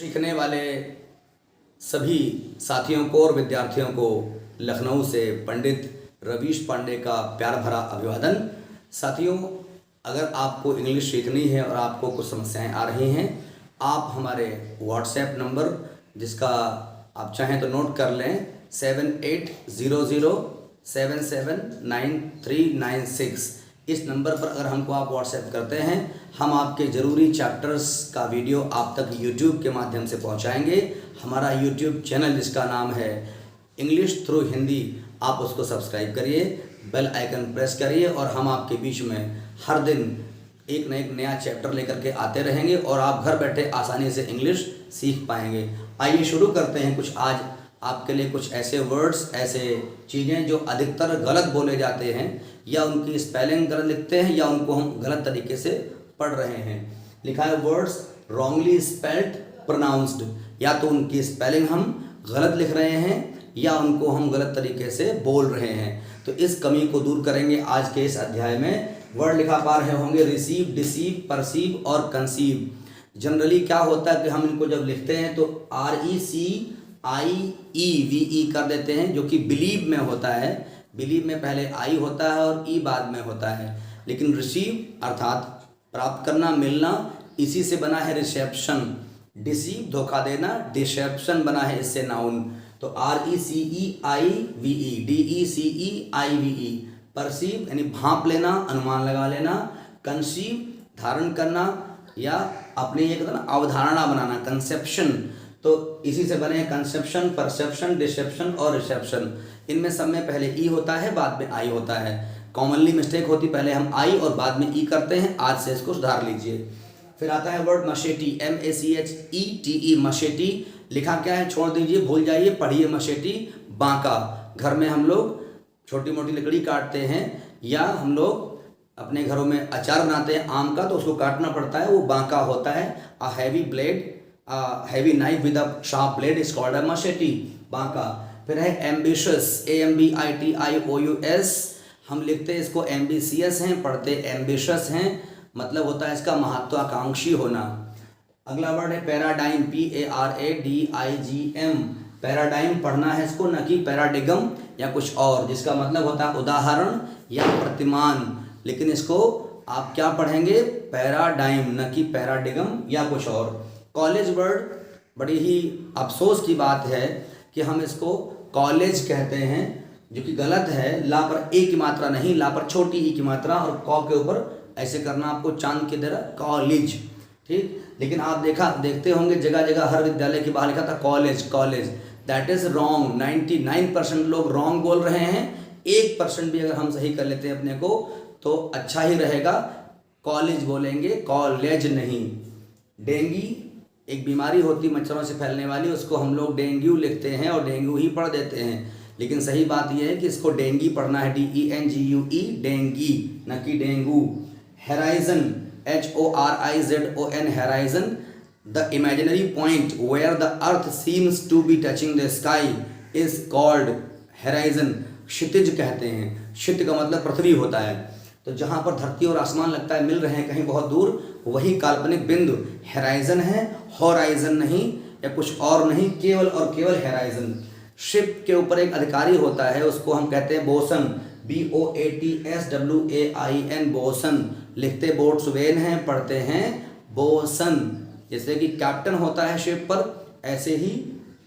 सीखने वाले सभी साथियों को और विद्यार्थियों को लखनऊ से पंडित रवीश पांडे का प्यार भरा अभिवादन। साथियों, अगर आपको इंग्लिश सीखनी है और आपको कुछ समस्याएं आ रही हैं, आप हमारे व्हाट्सएप नंबर, जिसका आप चाहें तो नोट कर लें, 7800779396, इस नंबर पर अगर हमको आप व्हाट्सएप करते हैं, हम आपके ज़रूरी चैप्टर्स का वीडियो आप तक यूट्यूब के माध्यम से पहुंचाएंगे। हमारा यूट्यूब चैनल, जिसका नाम है इंग्लिश थ्रू हिंदी, आप उसको सब्सक्राइब करिए, बेल आइकन प्रेस करिए और हम आपके बीच में हर दिन एक न एक नया चैप्टर लेकर के आते रहेंगे और आप घर बैठे आसानी से इंग्लिश सीख पाएंगे। आइए शुरू करते हैं। कुछ आज आपके लिए कुछ ऐसे वर्ड्स, ऐसे चीज़ें जो अधिकतर गलत बोले जाते हैं, या उनकी स्पेलिंग गलत लिखते हैं, या उनको हम गलत तरीके से पढ़ रहे हैं। लिखा है वर्ड्स रॉन्गली स्पेल्ड प्रोनाउंस्ड, या तो उनकी स्पेलिंग हम गलत लिख रहे हैं या उनको हम गलत तरीके से बोल रहे हैं। तो इस कमी को दूर करेंगे आज के इस अध्याय में। वर्ड लिखा पा रहे होंगे रिसीव, डिसीव, परसीव और कंसीव। जनरली क्या होता है कि हम इनको जब लिखते हैं तो RECIEVE कर देते हैं, जो कि बिलीव में होता है। बिलीव में पहले आई होता है और ई बाद में होता है। लेकिन रिसीव अर्थात प्राप्त करना, मिलना, इसी से बना है रिसेप्शन। डिसीव धोखा देना, डिसेप्शन बना है इससे नाउन। तो RECEIVE, DECEIVE। परसीव यानी भांप लेना, अनुमान लगा लेना। कंसीव धारण करना या अपनी एक अवधारणा बनाना, कंसेप्शन। तो इसी से बने कंसेप्शन, परसेप्शन, डिसेप्शन और रिसेप्शन। इनमें सब में पहले ई होता है, बाद में आई होता है। कॉमनली मिस्टेक होती, पहले हम आई और बाद में ई करते हैं। आज से इसको सुधार लीजिए। फिर आता है वर्ड मशेटी, MACHETE, मशेटी। लिखा क्या है छोड़ दीजिए, भूल जाइए, पढ़िए मशेटी। बांका, घर में हम लोग छोटी मोटी लकड़ी काटते हैं, या हम लोग अपने घरों में अचार बनाते हैं आम का, तो उसको काटना पड़ता है, वो बांका होता है। A heavy blade, heavy knife with a sharp blade is called a machete, बांका। फिर है एम्बिशियस, AMBITIOUS। हम लिखते हैं इसको एम्बिशियस हैं, पढ़ते एम्बिशियस हैं। मतलब होता है इसका महत्वाकांक्षी होना। अगला वर्ड है पैराडाइम, PARADIGM। पैराडाइम पढ़ना है इसको, न कि पैराडिगम या कुछ और, जिसका मतलब होता है उदाहरण या प्रतिमान। लेकिन इसको आप क्या पढ़ेंगे, पैराडाइम, न कि पैराडिगम या कुछ और। कॉलेज वर्ड, बड़ी ही अफसोस की बात है कि हम इसको कॉलेज कहते हैं, जो कि गलत है। ला पर ए की मात्रा नहीं, ला पर छोटी ई की मात्रा, और कॉ के ऊपर ऐसे करना आपको चांद की तरह, कॉलेज। ठीक, लेकिन आप देखते होंगे जगह जगह हर विद्यालय के बाहर लिखा था college, college. That is wrong. 99% लोग रॉन्ग बोल रहे हैं। 1% भी अगर हम सही कर लेते हैं अपने को तो अच्छा ही रहेगा। कॉलेज बोलेंगे, कॉलेज नहीं। डेंगी एक बीमारी होती मच्छरों से फैलने वाली, उसको हम लोग डेंगू लिखते हैं और डेंगू ही पढ़ देते हैं। लेकिन सही बात यह है कि इसको डेंगी पढ़ना है, DENGUE, डेंगी, न कि dengue. Horizon, HORIZON, horizon. The imaginary point where the earth seems to be touching the sky is called horizon। क्षितिज कहते हैं। क्षिति का मतलब पृथ्वी होता है। तो जहाँ पर धरती और आसमान लगता है मिल रहे हैं कहीं बहुत दूर, वही काल्पनिक बिंदु हेराइजन है, हॉराइजन नहीं या कुछ और नहीं, केवल और केवल हेराइजन। शिप के ऊपर एक अधिकारी होता है, उसको हम कहते हैं बोसन, BOATSWAIN, बोसन। लिखते बोट्सवेन हैं, पढ़ते हैं बोसन। जैसे कि कैप्टन होता है शिप पर, ऐसे ही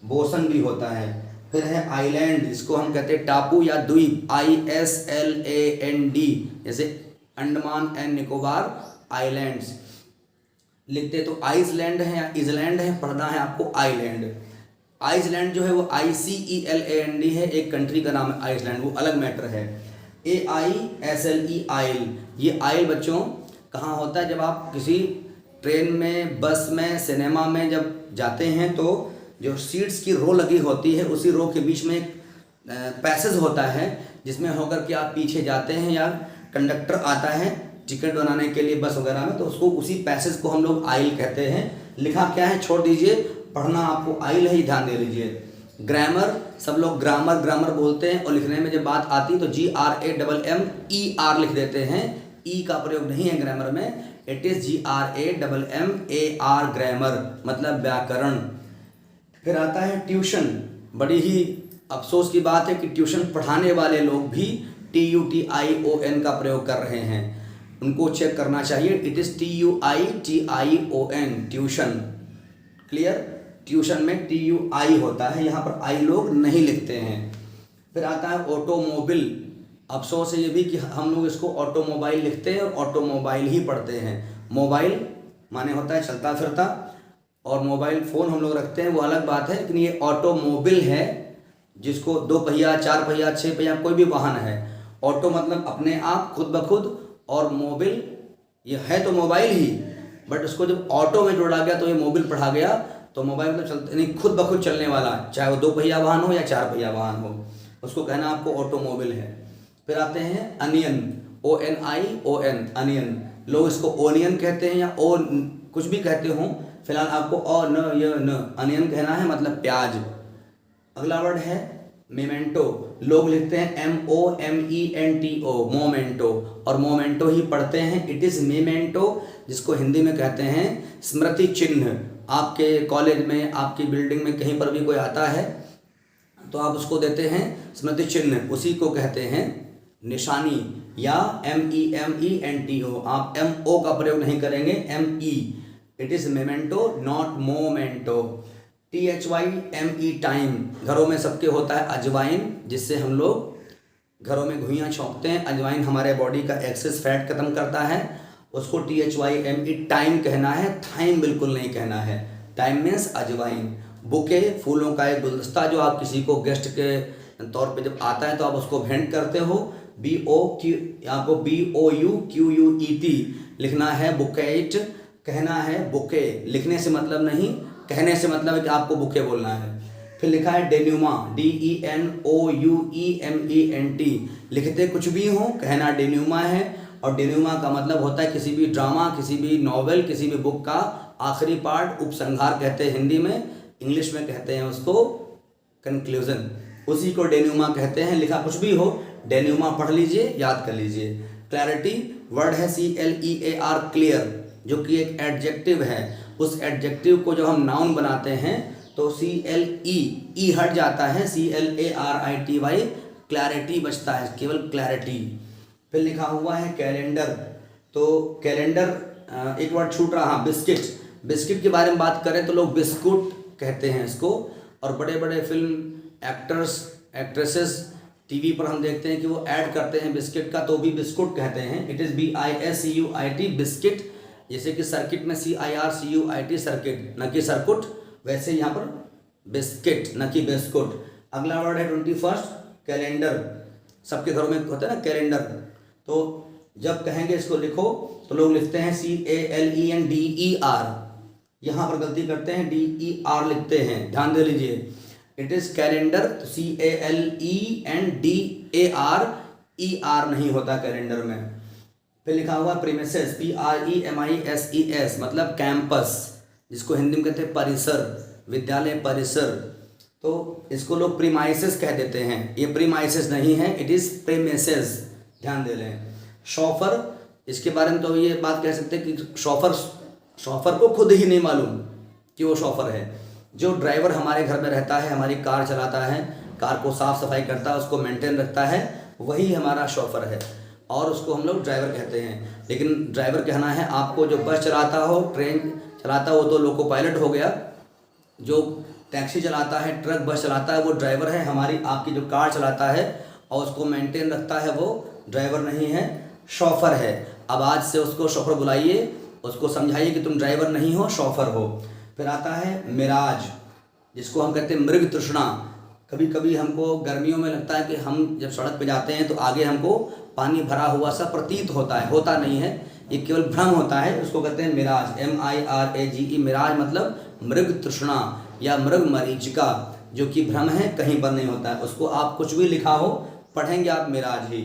बोसन भी होता है। फिर है आइलैंड, जिसको हम कहते हैं टापू या द्वीप, ISLAND, जैसे अंडमान एंड निकोबार आइलैंड्स। लिखते तो आइसलैंड है या इजलैंड है, पढ़ना है आपको आइलैंड। आइसलैंड जो है वो ICELAND है, एक कंट्री का नाम है आइसलैंड, वो अलग मैटर है। AISLE, आइल। ये आइल बच्चों कहाँ होता है, जब आप किसी ट्रेन में, बस में, सिनेमा में जब जाते हैं तो जो सीट्स की रो लगी होती है, उसी रो के बीच में एक पैसेज होता है, जिसमें होकर के आप पीछे जाते हैं या कंडक्टर आता है टिकट बनाने के लिए बस वगैरह में, तो उसको, उसी पैसेज को हम लोग आइल कहते हैं। लिखा क्या है छोड़ दीजिए, पढ़ना आपको आइल है ही, ध्यान दे लीजिए। ग्रामर, सब लोग ग्रामर ग्रामर बोलते हैं, और लिखने में जब बात आती तो GRAMMER लिख देते हैं। ई का प्रयोग नहीं है ग्रामर में। इट इज़ GRAMMAR ग्रामर मतलब व्याकरण। फिर आता है ट्यूशन। बड़ी ही अफसोस की बात है कि ट्यूशन पढ़ाने वाले लोग भी TUTION का प्रयोग कर रहे हैं, उनको चेक करना चाहिए। It is TUITION tuition. Clear? Tuition में TUI होता है, यहाँ पर आई लोग नहीं लिखते हैं। फिर आता है ऑटोमोबाइल। अफसोस है ये भी कि हम लोग इसको ऑटोमोबाइल लिखते हैं और ऑटोमोबाइल ही पढ़ते हैं। मोबाइल माने होता है चलता फिरता, और मोबाइल फ़ोन हम लोग रखते हैं, वो अलग बात है। लेकिन ये ऑटोमोबाइल है, जिसको 2 पहिया 4 पहिया 6 पहिया कोई भी वाहन है। ऑटो मतलब अपने आप, खुद ब खुद, और मोबाइल ये है तो मोबाइल ही, बट उसको जब ऑटो में जोड़ा गया तो ये मोबाइल पढ़ा गया। तो मोबाइल मतलब चलते नहीं, खुद ब खुद चलने वाला, चाहे वो 2 पहिया वाहन हो या 4 पहिया वाहन हो, उसको कहना आपको ऑटोमोबाइल है। फिर आते हैं अनियन, ONION अनियन। लोग इसको ओनियन कहते हैं या ओ कुछ भी कहते हो, फिलहाल आपको अनियन कहना है, मतलब प्याज। अगला वर्ड है मेमेंटो। लोग लिखते हैं MOMENTO मोमेंटो, और मोमेंटो ही पढ़ते हैं। इट इज़ मेमेंटो, जिसको हिंदी में कहते हैं स्मृति चिन्ह। आपके कॉलेज में, आपकी बिल्डिंग में कहीं पर भी कोई आता है तो आप उसको देते हैं स्मृति चिन्ह, उसी को कहते हैं निशानी, या MEMENTO। आप MO का प्रयोग नहीं करेंगे, ME। It is memento not memento. THYME time. घरों में सबके होता है अजवाइन, जिससे हम लोग घरों में घुइयाँ छोंकते हैं। अजवाइन हमारे बॉडी का एक्सेस फैट खत्म करता है, उसको THYME टाइम कहना है, थाइम बिल्कुल नहीं कहना है। टाइम मीन्स अजवाइन। बुके, फूलों का एक गुलदस्ता जो आप किसी को गेस्ट के तौर पे जब आता है तो आप उसको भेंट करते हो। आपको BOUQUET लिखना है, बुकेट कहना है। बुके लिखने से मतलब नहीं, कहने से मतलब है कि आपको बुके बोलना है। फिर लिखा है डेन्यूमा, DENOUEMENT। लिखते कुछ भी हो, कहना डेन्यूमा है। और डेन्यूमा का मतलब होता है किसी भी ड्रामा, किसी भी नॉवेल, किसी भी बुक का आखिरी पार्ट, उपसंहार कहते हैं हिंदी में, इंग्लिश में कहते हैं उसको कंक्लूजन, उसी को डेन्यूमा कहते हैं। लिखा कुछ भी हो, डेन्यूमा पढ़ लीजिए, याद कर लीजिए। क्लैरिटी वर्ड है CLEAR क्लियर, जो कि एक एडजेक्टिव है। उस एडजेक्टिव को जब हम नाउन बनाते हैं तो CLE हट जाता है, CLARITY, क्लैरिटी बचता है, केवल क्लैरिटी। फिर लिखा हुआ है कैलेंडर। तो कैलेंडर एक वर्ड छूट रहा, बिस्किट। बिस्किट के बारे में बात करें तो लोग बिस्कुट कहते हैं इसको, और बड़े बड़े फिल्म एक्टर्स एक्ट्रेसेस टीवी पर हम देखते हैं कि वो ऐड करते हैं बिस्किट का, तो भी बिस्कुट कहते हैं। It is BISCUIT biscuit. जैसे कि सर्किट में CIRCUIT सर्किट, न कि सर्कुट, वैसे यहाँ पर बिस्किट न कि बिस्कुट। अगला वर्ड है 21 कैलेंडर। सबके घरों में होता है ना कैलेंडर, तो जब कहेंगे इसको लिखो तो लोग लिखते हैं CALENDER, यहाँ पर गलती करते हैं, DER लिखते हैं, ध्यान दे लीजिए। इट इज़ कैलेंडर, CALENDAR, नहीं होता कैलेंडर में। फिर लिखा हुआ प्रीमिसेस, PREMISES मतलब कैंपस, जिसको हिंदी में कहते हैं परिसर, विद्यालय परिसर। तो इसको लोग प्रीमाइसेस कह देते हैं, ये प्रीमाइसेस नहीं है, इट इज़ प्रीमिसेस, ध्यान दे लें। शॉफर, इसके बारे में तो ये बात कह सकते हैं कि शॉफर को खुद ही नहीं मालूम कि वो शॉफर है। जो ड्राइवर हमारे घर में रहता है, हमारी कार चलाता है, कार को साफ़ सफाई करता है, उसको मेंटेन रखता है, वही हमारा शॉफर है, और उसको हम लोग ड्राइवर कहते हैं। लेकिन ड्राइवर कहना है आपको, जो बस चलाता हो, ट्रेन चलाता हो, तो लोको पायलट हो गया। जो टैक्सी चलाता है, ट्रक बस चलाता है, वो ड्राइवर है। हमारी आपकी जो कार चलाता है और उसको मेंटेन रखता है, वो ड्राइवर नहीं है, शॉफर है। अब आज से उसको शॉफर बुलाइए, उसको समझाइए कि तुम ड्राइवर नहीं हो, शॉफर हो। फिर आता है मिराज, जिसको हम कहते हैं मृग तृष्णा। कभी कभी हमको गर्मियों में लगता है कि हम जब सड़क पे जाते हैं तो आगे हमको पानी भरा हुआ सा प्रतीत होता है, होता नहीं है, ये केवल भ्रम होता है, उसको कहते हैं मिराज, MIRAGE। मिराज मतलब मृग तृष्णा या मृग मरीचिका, जो कि भ्रम है, कहीं पर नहीं होता है। उसको आप कुछ भी लिखा हो, पढ़ेंगे आप मिराज ही।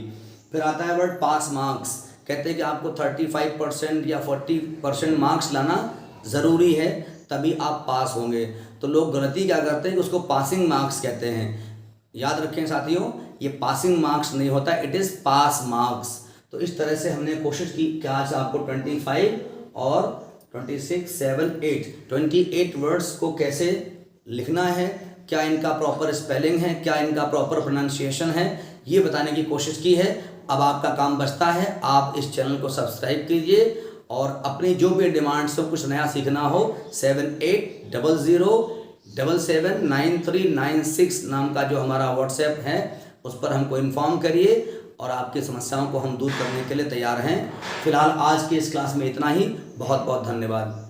फिर आता है वर्ड पास मार्क्स। कहते हैं कि आपको 35% या 40% मार्क्स लाना ज़रूरी है, तभी आप पास होंगे। तो लोग गलती क्या करते हैं कि उसको पासिंग मार्क्स कहते हैं। याद रखें साथियों, ये पासिंग मार्क्स नहीं होता, इट इज़ पास मार्क्स। तो इस तरह से हमने कोशिश की कि आज आपको 25 और 26, 7, 8 28 वर्ड्स को कैसे लिखना है, क्या इनका प्रॉपर स्पेलिंग है, क्या इनका प्रॉपर प्रोनाउंसिएशन है, ये बताने की कोशिश की है। अब आपका काम बचता है, आप इस चैनल को सब्सक्राइब कीजिए और अपनी जो भी डिमांड्स हो, कुछ नया सीखना हो, 7800779396 नाम का जो हमारा व्हाट्सएप है उस पर हमको इन्फॉर्म करिए और आपकी समस्याओं को हम दूर करने के लिए तैयार हैं। फिलहाल आज की इस क्लास में इतना ही। बहुत बहुत धन्यवाद।